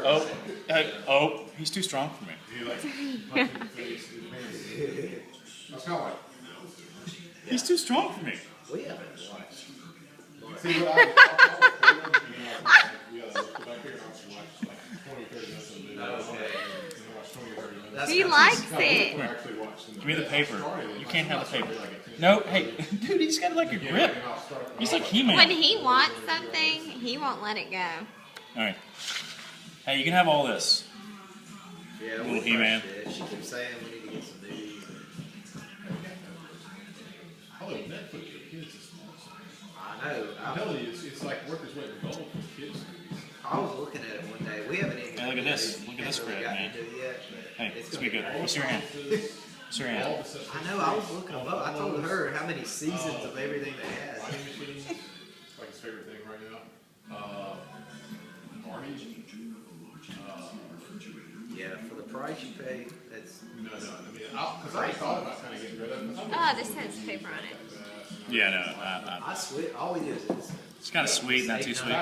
Oh, he's too strong for me. He's too strong for me. We haven't watched. He likes it. Give me the paper. You can't have the paper. No, hey, dude, he's got like a grip. He's like He-Man. When he wants something, he won't let it go. All right. Hey, you can have all this. Yeah, Little He-Man. She keeps saying we need to get some news. I know. I'm telling you, it's like worth its weight in gold for kids. I was looking at it one day. We haven't even. Hey, look at this. Look at this crap, man. Hey, let's be good. What's your hand? What's your hand? I know. I was looking them up. I told her how many seasons of everything they had. Like his favorite thing right now. Barney's. Yeah, for the price you pay, that's. No. I mean, because I thought about kind of getting rid of it. Oh, this has paper on it. Yeah, no. I swear, all we do is. It's kind of sweet, not too sweet.